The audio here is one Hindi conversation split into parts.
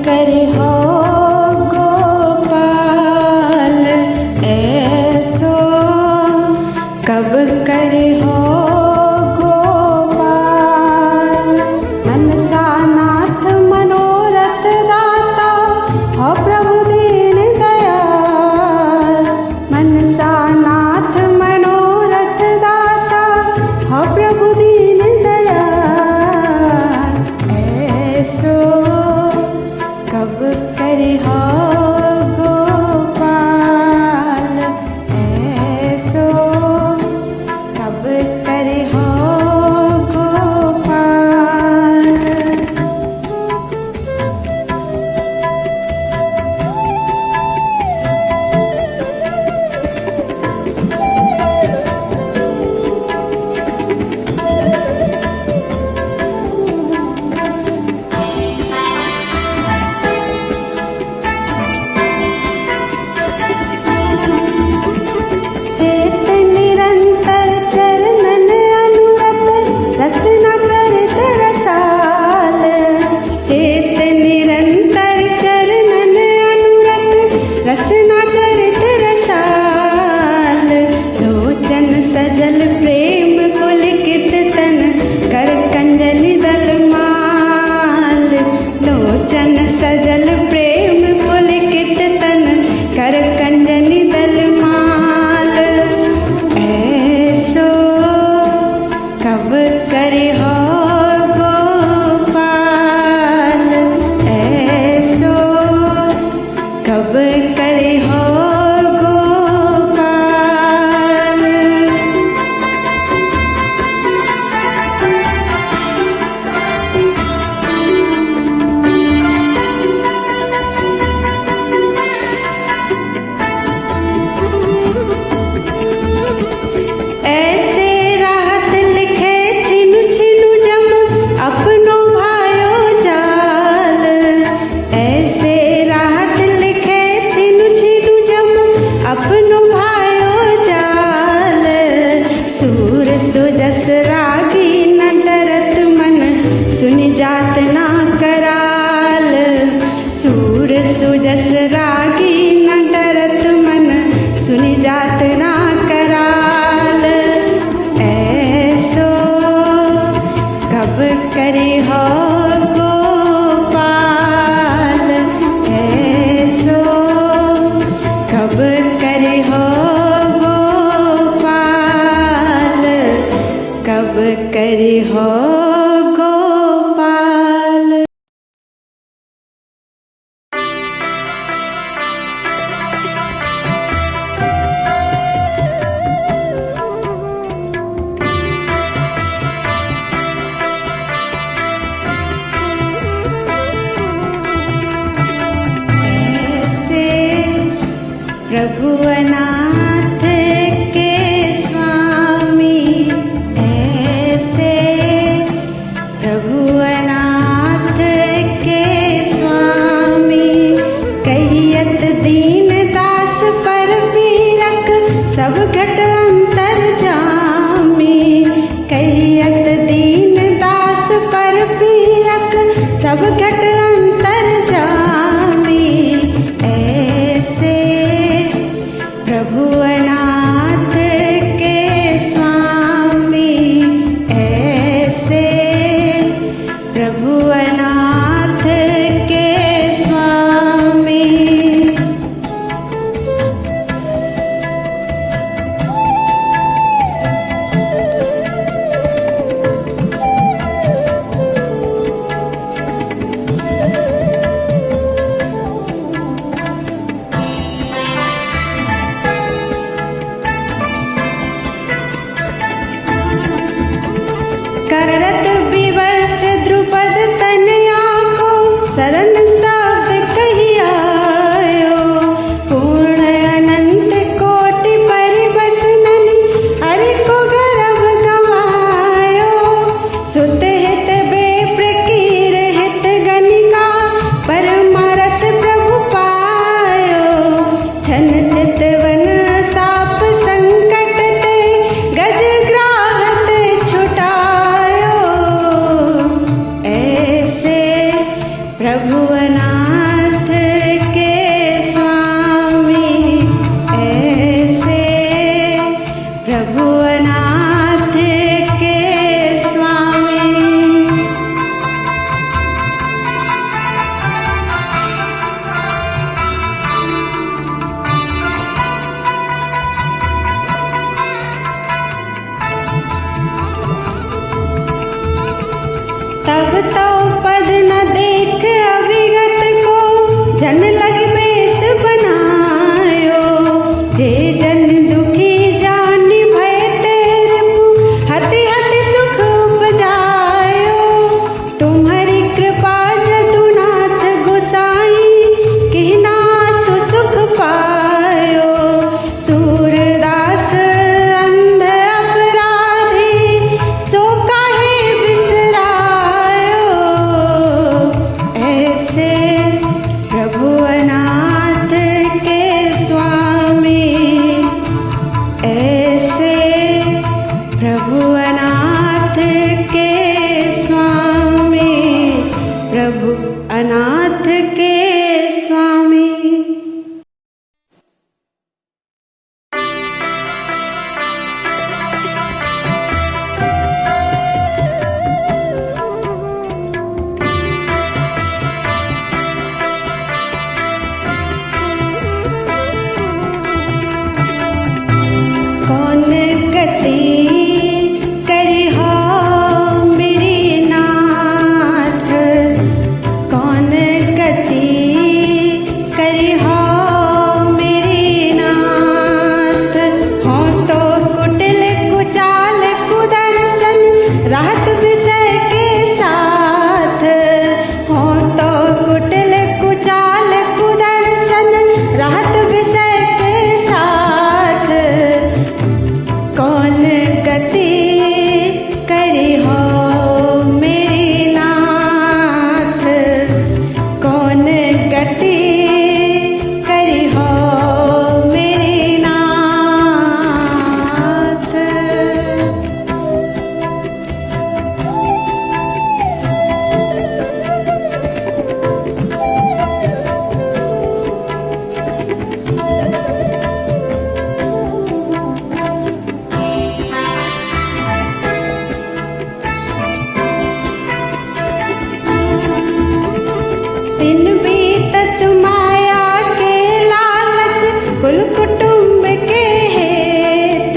कर हो गोपाल ऐसो, कब कर हो गोपाल। मनसा नाथ मनोरथ दाता हो प्रभु दीन दयाल। मनसा नाथ मनोरथ दाता हो प्रभु दीन दयाल। ऐसो कब कर हो गोपाल ऐसो, कब कर हो गोपाल। चेत निरंतर चरणन अनुरत रसना चरित रसाल। चेत निरंतर चरणन अनुरत रसना चरित रसाल। लोचन सजल प्रेम पुलकित तन कर कंजलि दलमाल। लोचन सजल प्रेम पुलकित तन कर कंजलि दलमाल। ऐसो कब कर हो गोपाल ऐसो, कब कर हो गोपाल। ऐसे राहत लिखे छिनु छिनु जम अपनो भायो जाल। ऐसे राहत लिखे छिनु छिनु जम अपनो भायो जाल। सूर सुजस रागी न डरत मन सुनि जात ना कराल। सूर सुजस रागी न डरत मन सुनि जात ना कराल। ऐसो कब करे हो गोपाल ऐसो, कब करे हो गोपाल, कब करे हो गोपाल। ऐसे प्रभु अनाथ के स्वामी। ऐसे प्रभु अनाथ के स्वामी। कहियत दीन दास पर पीरक सब घट अंतर जामी। कहियत दीन दास पर पीरक सब घट अंतर जामी। ऐसे प्रभु अनाथ के स्वामी। ऐसे प्रभु अनाथ के स्वामी। जन लग बेस बनायो, जे जन दुखी जानी भय तेरे हति हति सुख उपजायो। तुम्हारी कृपा जदुनाथ गोसाई, किना सु सुख पायो। सूरदास अंध अपराधी, सो काहे बिसरायो। ऐसे प्रभु अनाथ के स्वामी, ऐसे प्रभु अनाथ के स्वामी, प्रभु अनाथ के स्वामी। कौन गति करिहो मेरी नाथ, कौन गति करिहो मेरी नाथ। हो तो कुटिल कुचाल कुदर्शन, राहत विषय के साथ। हो तो कुटिल कुचाल कुदर्शन, राहत विषय के साथ। कौन गति करिहो मेरी नाथ, कौन गति करिहो मेरी नाथ। दिन बीतत माया के लालच, कुल कुटुंब के हेत।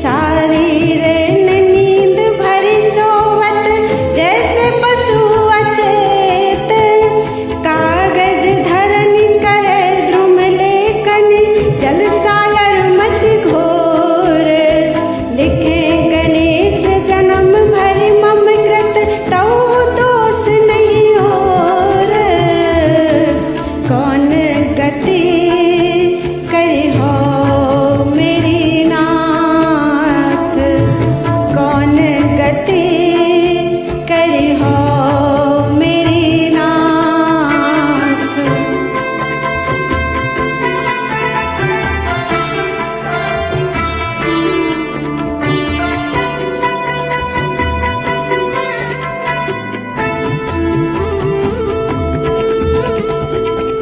सारी रैन नींद भरी सोवत, जैसे पशु अचेत। कागज धरन करे द्रुम लेखन, जल सागर मति घोर। लिखे गणेश जन्म भरि मम कृत, तऊ दोष नहीं और। कौन गति करिहो मेरी नाथ, कौन गति करिहो मेरी नाथ।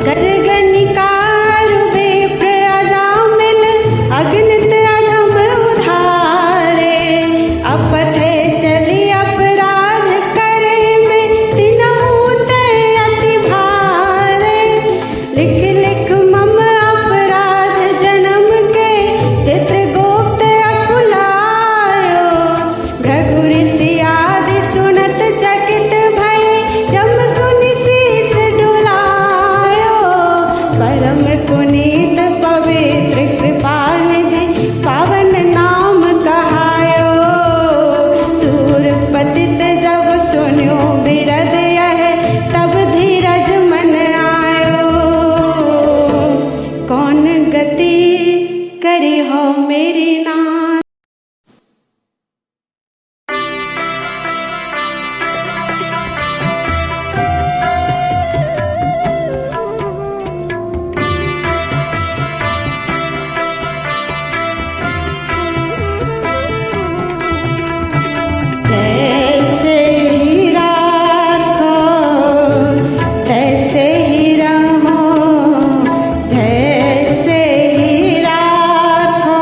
गजगनिकार विप्र अजामिल, अगणित अधम उधारे। अपथे चली अपराध करे में, तिनहु ते अति भारे। लिख लिख मम अपराध जन्म के, चित्रगुप्त अकुलायो। भृगु ऋषि आदि सुनत चकित भये, जम सुनि शीस डुलायो। परम पुनीत पवित्र कृपानिधि, पावन नाम कहायो। सूर पतित जब सुन्यो बिरद यह, तब धीरज मन आयो। कौन गति करिहो मेरी नाथ। जैसे ही राखो तैसे ही रहो, जैसे ही राखो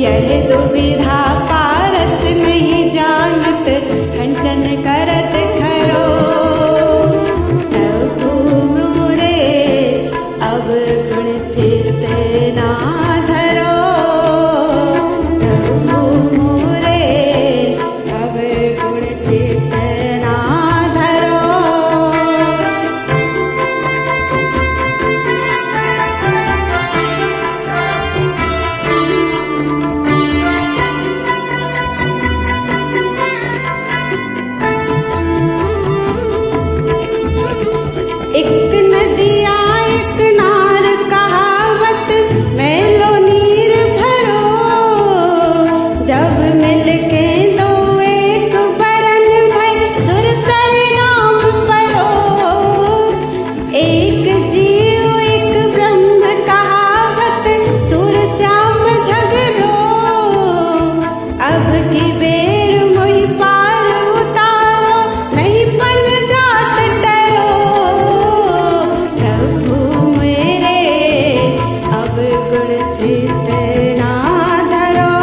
यह दुविधा पारत नहीं जानत, खंचन करत खरो। प्रभु मोरे अब गुण चित ना धरो, प्रभु मोरे अब गुण चित ना धरो। एक नदिया एक नार कहावत, मैलो नीर भरो। जब मिलके दो एक बरन भय, सुरसर नाम परो। एक जीव एक ब्रह्म कहावत, सुर श्याम झगड़ो। अब की बेर मोहि पार उतारो, नहीं पन जात डरो। प्रभु मेरे अब गुण चित ना धरो।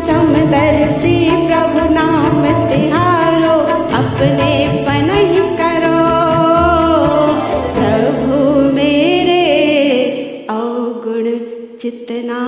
समदर्शी प्रभु नाम तिहारो, अपने पनहि करो। प्रभु मेरे अवगुण चित ना।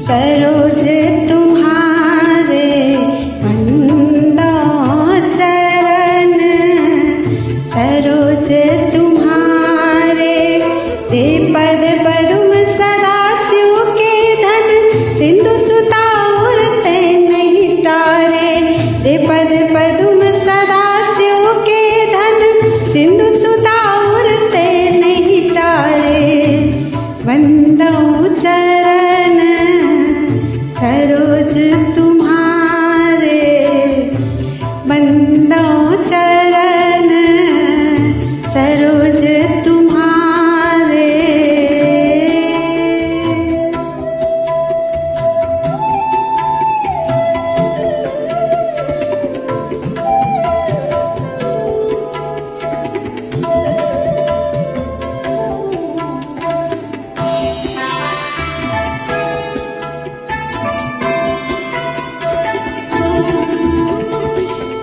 सरोज तुम्हारे बंदा चरण, सरोज तुम्हारे। ते पद पदुम सदा शिव के धन, सिंधु सुता उरते नहीं तारे। ते पद पदुम सदा शिव के धन, सिंधु सुता उरते नहीं तारे। बंदो चरण सरोज तुम्हारे, बंदो चरण सरोज तुम्हारे।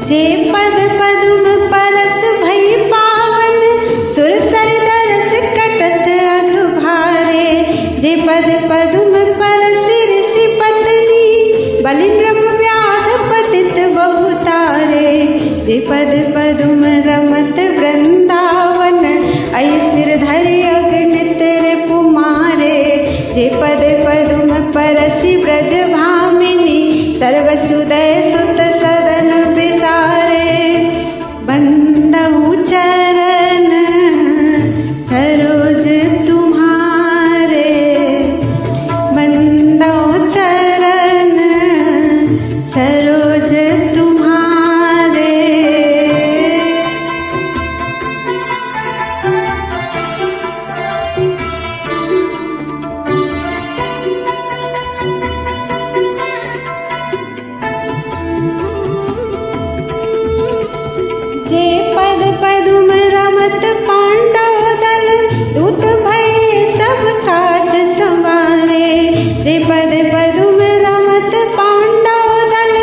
जे पद पदुम परस भई पावन, सुरसर दरस कटत अघ भारे। जे पद पदुम परस ऋषि पत्नी, बलि ब्रह्म व्याध पतित बहुतारे। जे पद पदुम रमत वृंदावन, अय सिर धरि अगणित रिपुमारे। जे पद पदुम परसि ब्रज भामिनी, सर्वसुदय सुत सदन विसारे। बंदहु चरण सरोज तुम्हारे, बंदहु चरण सरोज तुम्हारे। जे पद पदुम रमत पांडव दल, दूत भय सब काज संवारे। जे पद पदुम रमत पांडव दल,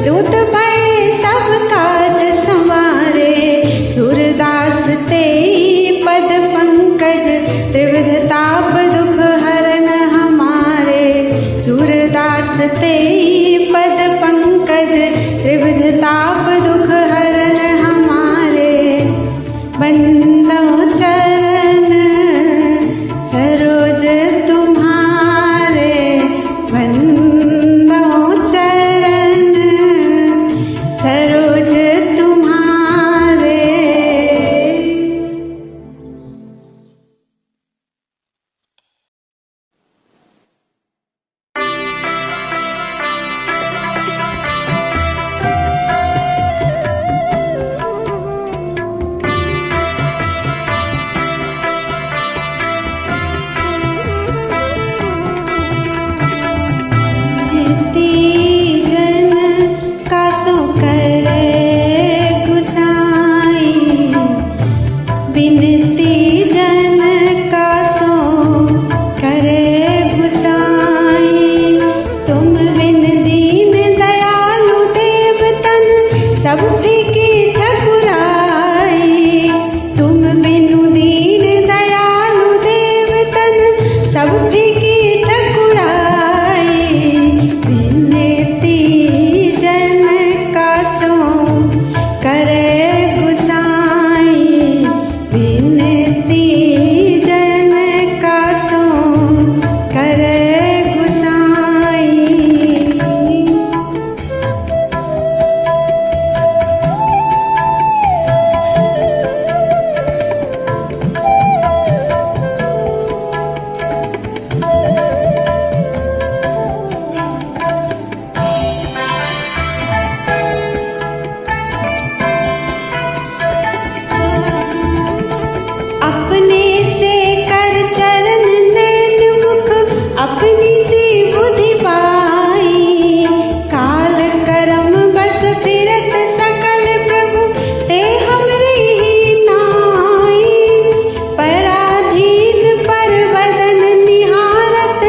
दूत भय सब काज संवारे। सूरदास तेई पद पंकज, त्रिविध ताप दुख हरन हमारे। सूरदास तेई पद पंकज, त्रिविध ताप दुख हरन हमारे। बंदो चरण सरोज तुम्हारे, बंदो चरण सरोज तुम्हारे। विनती जन का सो करे गुसाई। तुम बिन दीन दयालु देव तन सब फीकी ठकुराई। तुम बिनु दीन दयालु देव तन सब फीकी ठकुराई। विनती जन का सो करे गुसाई। विनती जन का सो करे गुसाई। अपने से कर चरण नैन मुख अपनी सी बुद्धि पाई। काल करम बस फिरत सकल प्रभु ते हमरी ही नाई। पराधीन पर वदन निहारत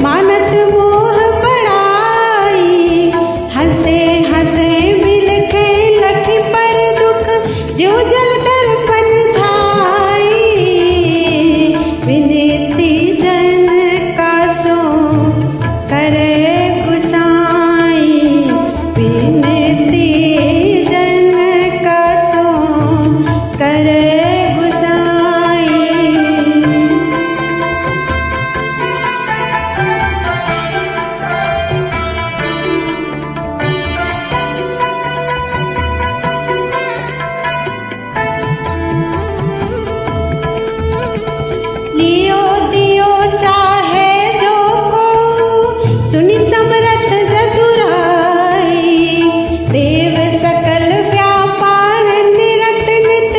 मानत मोह पड़ाई। हंसे हंसे बिलखे लखि पर दुख जो जल दर्पण छाई। विनती जन का सो करे गुसाई। विनती जन का सो करे गुसाई। लियो दियो चाहे जो को सुनि समरथ चतुराई। देव सकल व्यापार निरत नित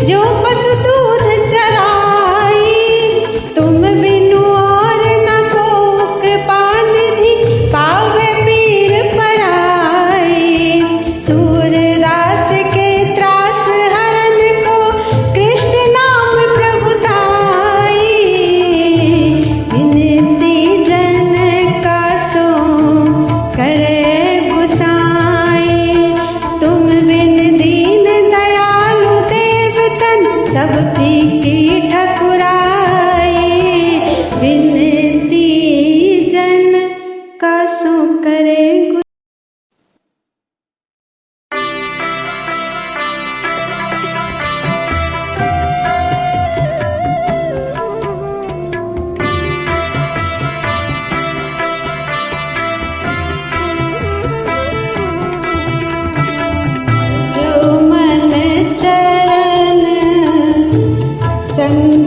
जो पशु दूध चराई। तुम बिनु और न को कृपा निधि पावे पीर पराई। सूरदास के त्रास हरन को कृष्ण नाम प्रभुताई। विनती जन का सो करे गुसाई। तुम बिन दीन दयालु देव तन सब फीकी ठकुराई। विनती जन का सो करे जो मन चरण संग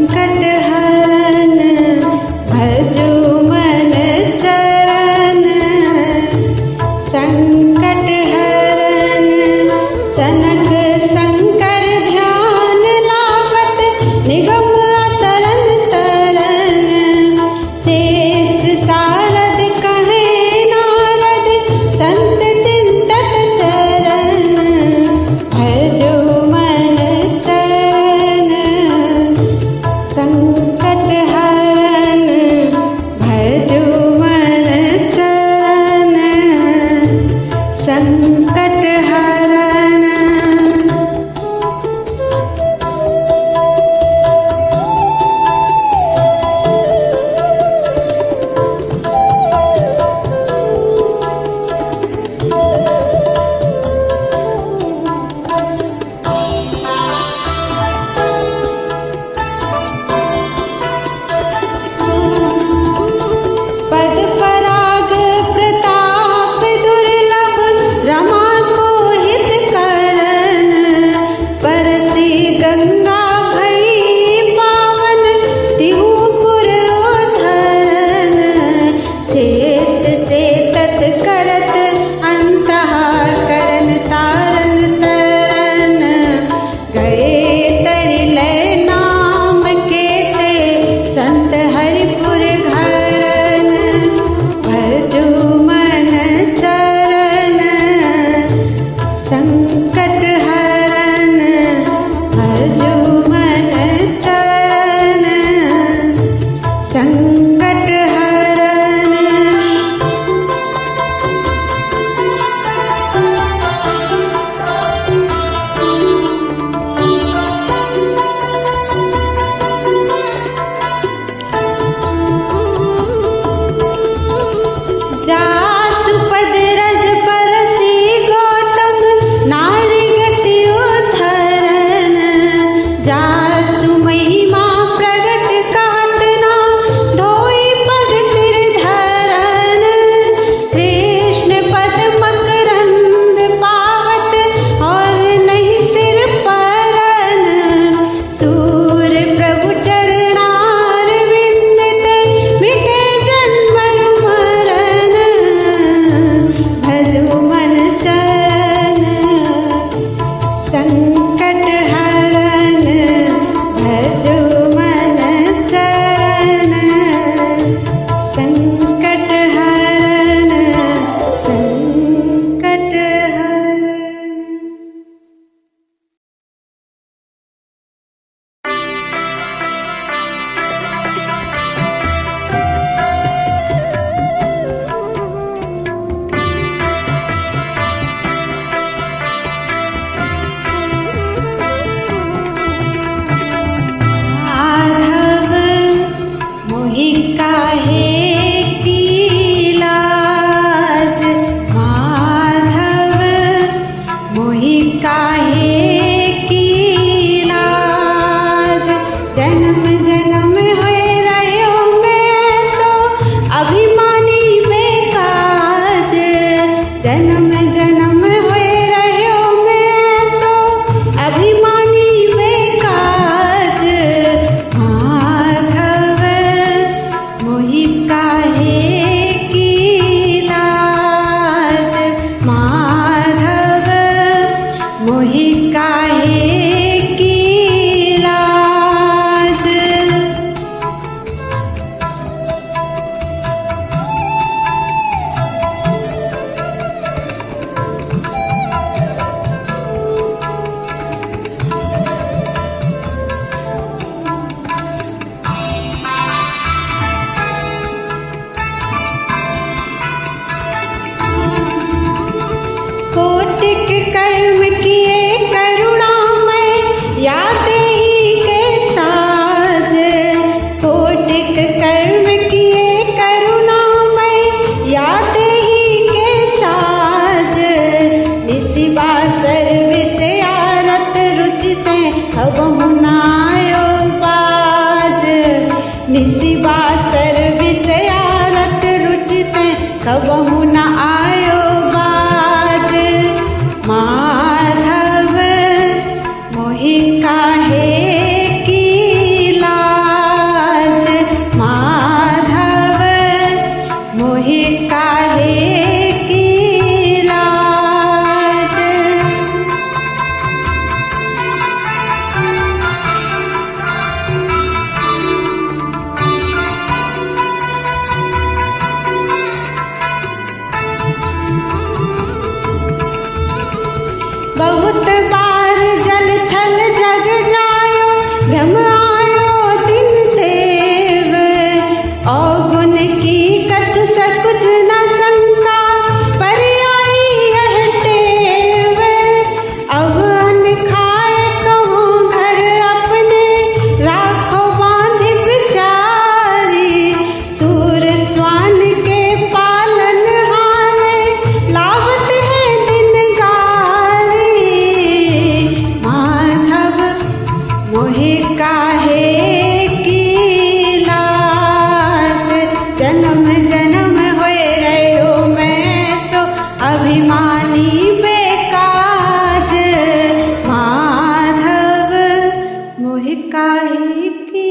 आई की।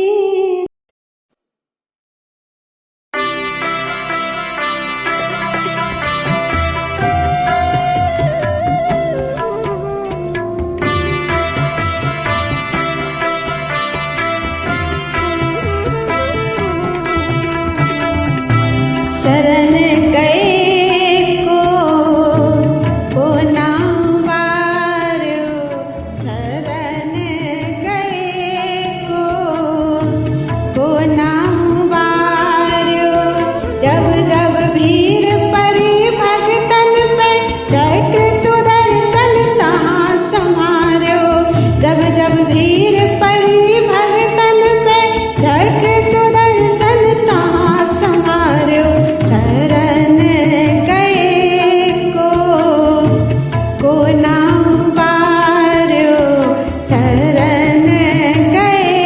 शरण गए को ना वार्यो, शरण गए को ना वार्यो। जब जब भीड़ पड़ी भगतन पे, चक्र सुदर्शन तहाँ संहार्यो। जब जब भीड़ पड़ी भगतन पे, चक्र सुदर्शन तहाँ संहार्यो। शरण गए को ना वार्यो, शरण गए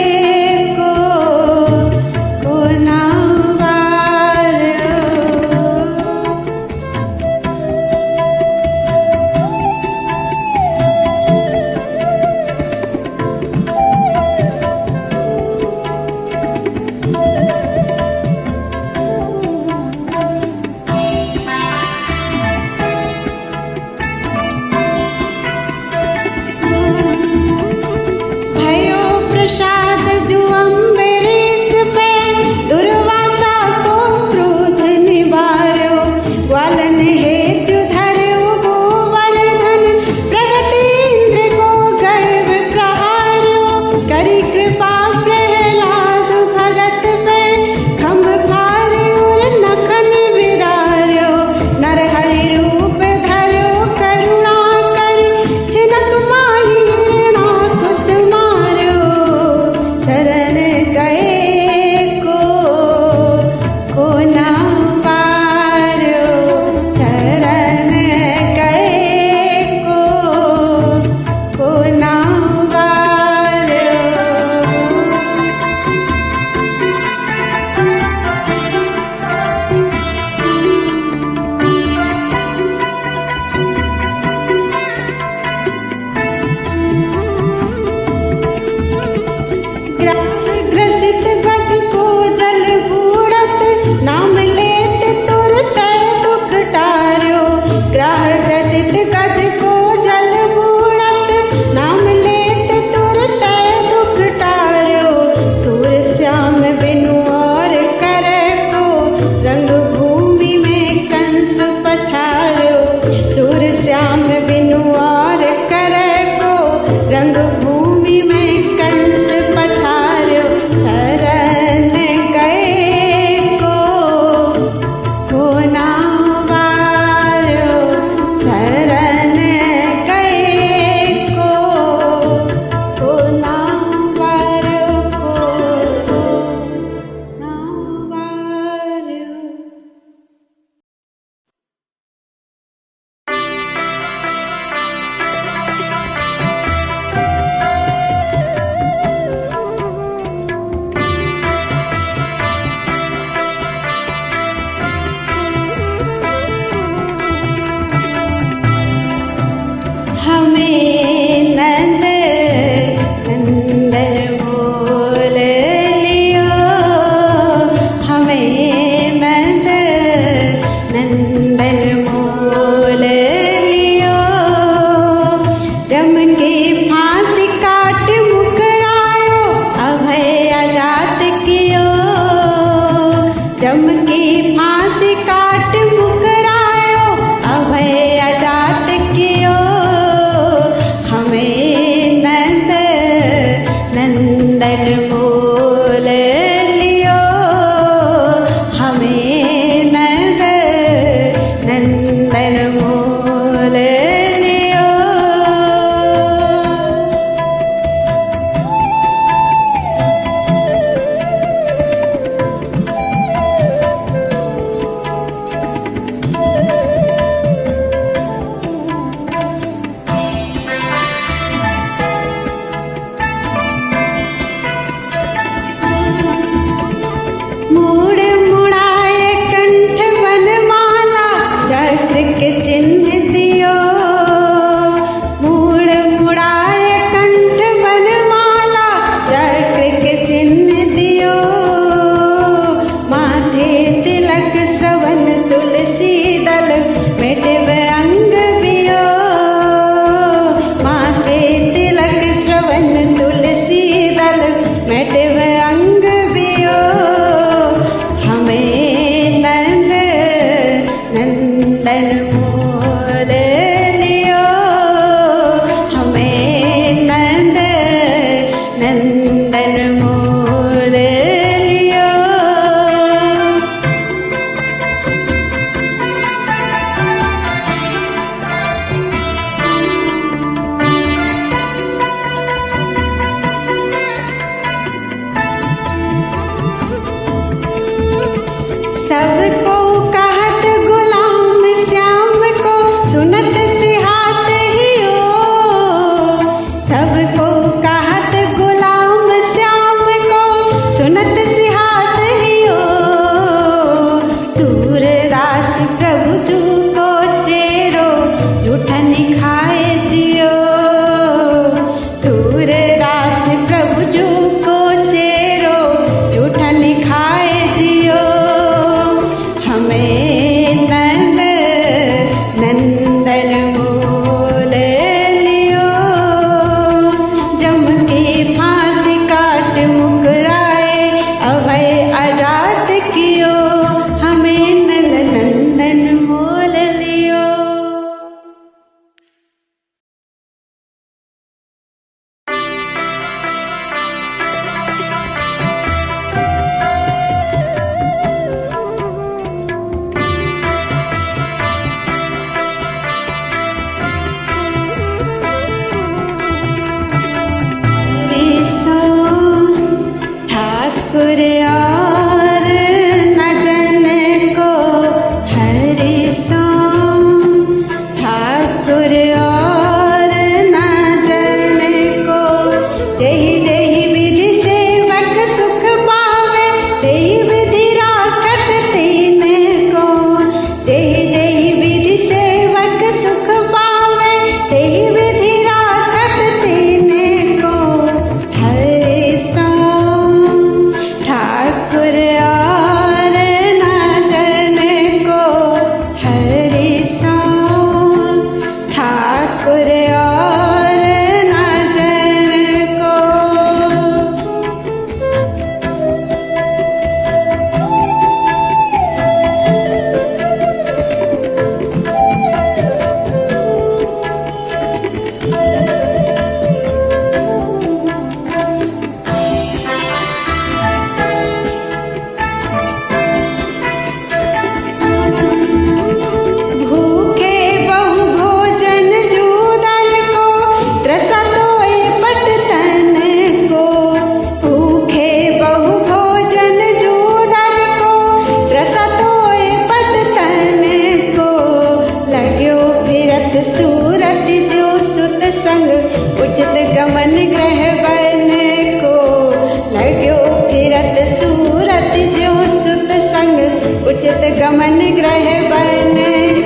गमन ग्रह बन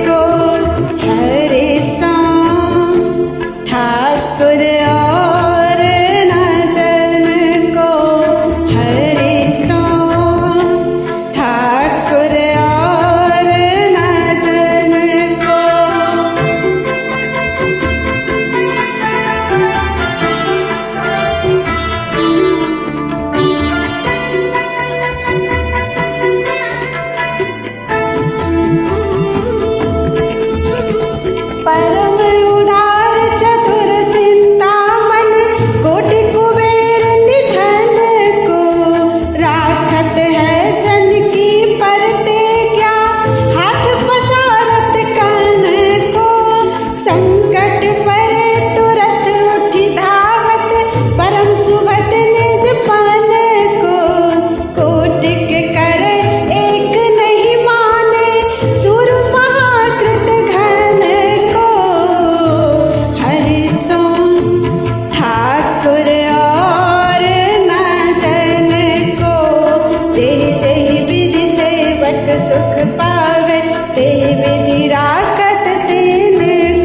को हरे श्याम ठाकुर और नंदन को हरे श्याम ठाकुर और नंदन को। परम उदार चतुर चिंतामन कोटि कुबेर निधन को राखत है जन की परते क्या हाथ पसारत कान को। संकट परे तुरत उठी धावत परम सुभट निज पान को। कोटिक करे एक नहीं माने सुर महाकृत घन को हरि सोम ठाकुर और नंदन को। ते विधि सेवक सुख पावे ते विधि राखत तेन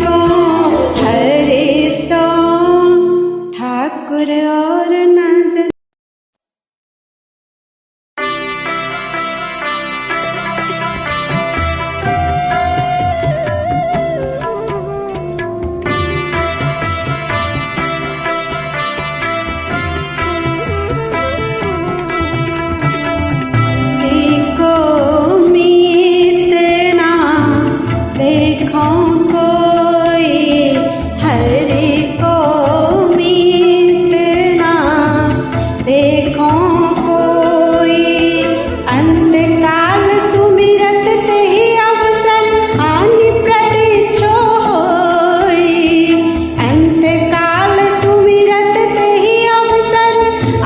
को हरि सोम ठाकुर और नंदन। देखो मीत ना देखो कोई हरि को मीत ना देखो कोई। अंधकाल सुमिरत तेहि अवसर आनि प्रतीक्षो होई। अंतकाल सुमिरत तेहि अवसर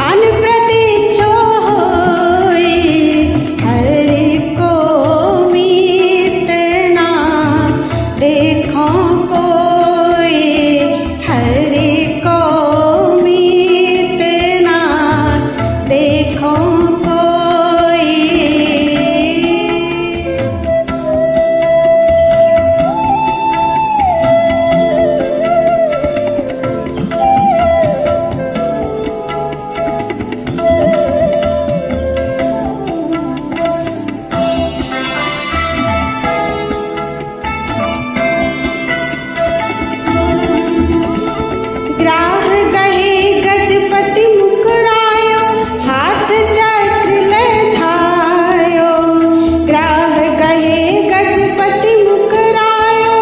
आनि प्रतीक्षो होई। हरि को मीत ना देखो कोई हरि को मीत ना देखो कोई। ग्राह गहे गजपति मुकुरायो हाथ चक्र ले ठायो। ग्राह गहे गजपति मुकुरायो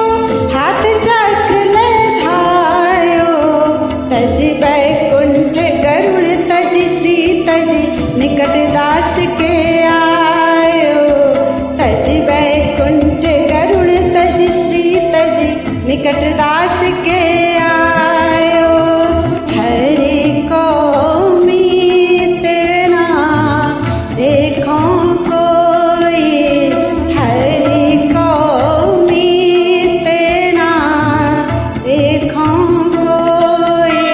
हाथ चक्र ले ठायो। तज बैकुंठ गरुड़ तज श्री तज निकट दास के आयो। तज बैकुंठ गरुड़ तज श्री तज निकट दास के आयो। हरि को मीत ना देखो कोई हरि को मीत ना देखो कोई।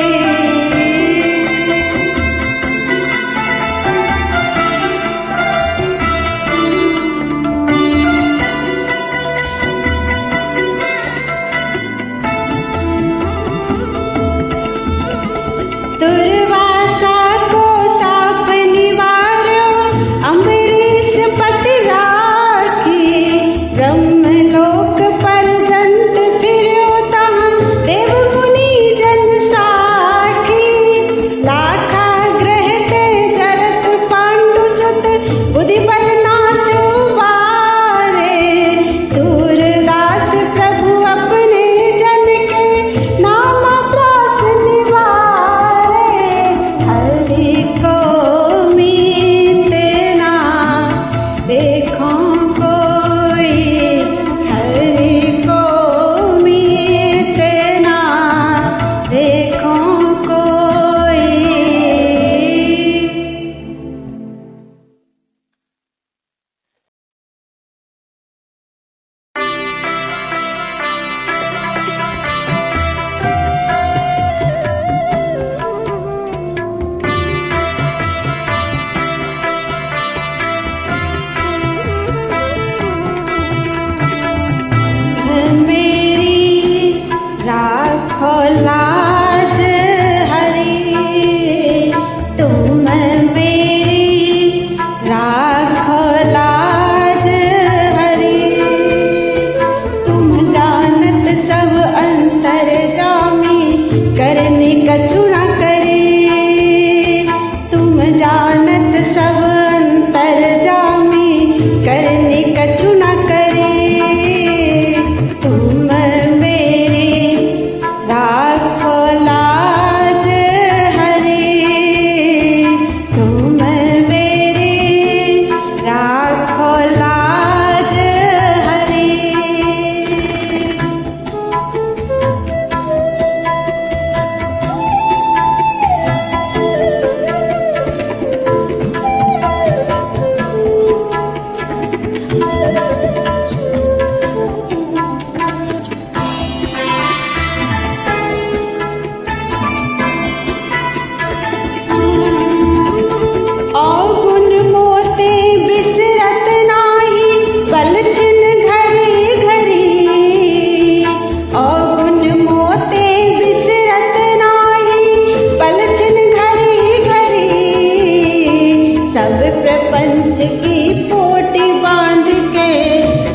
पंच की पोटी बांध के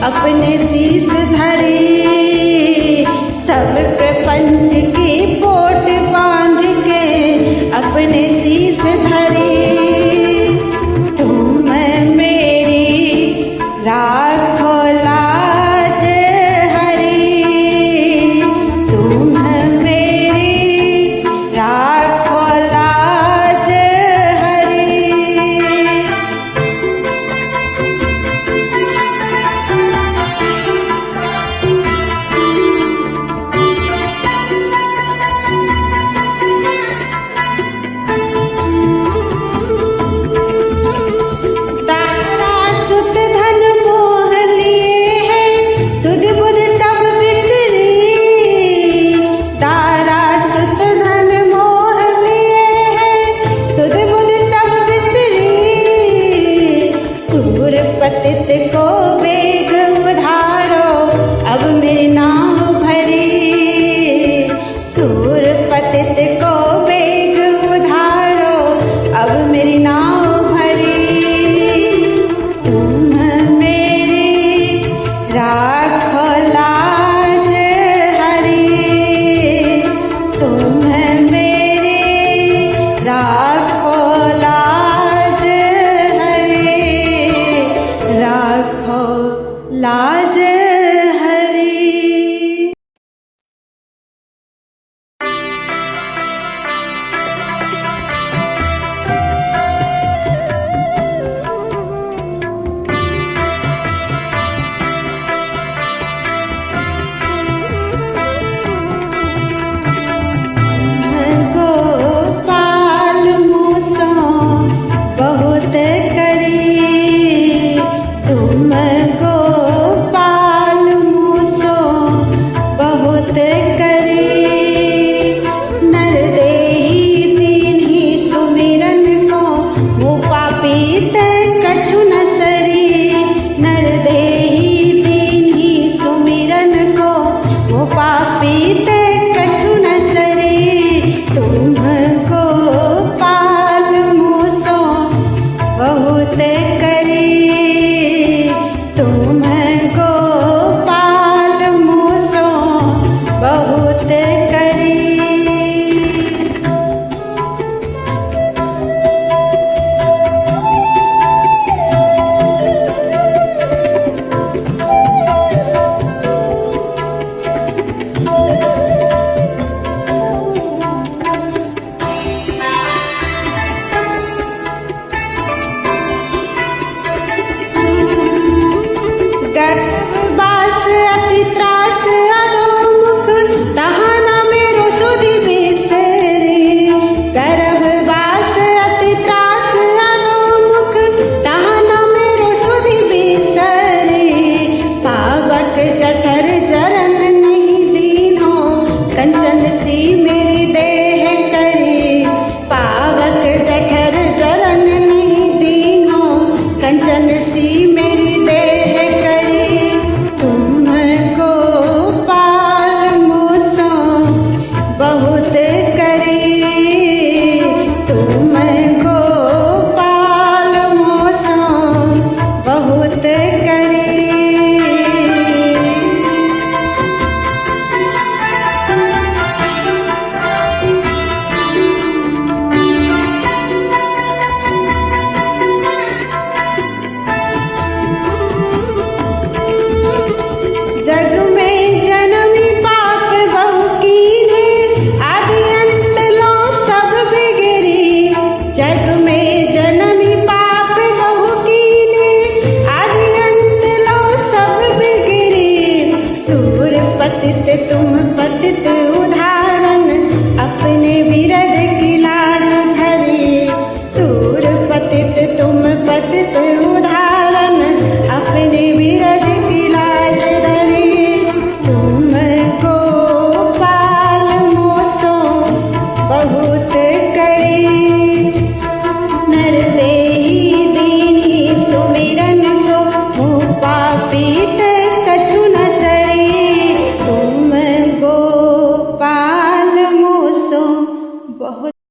अपने शीश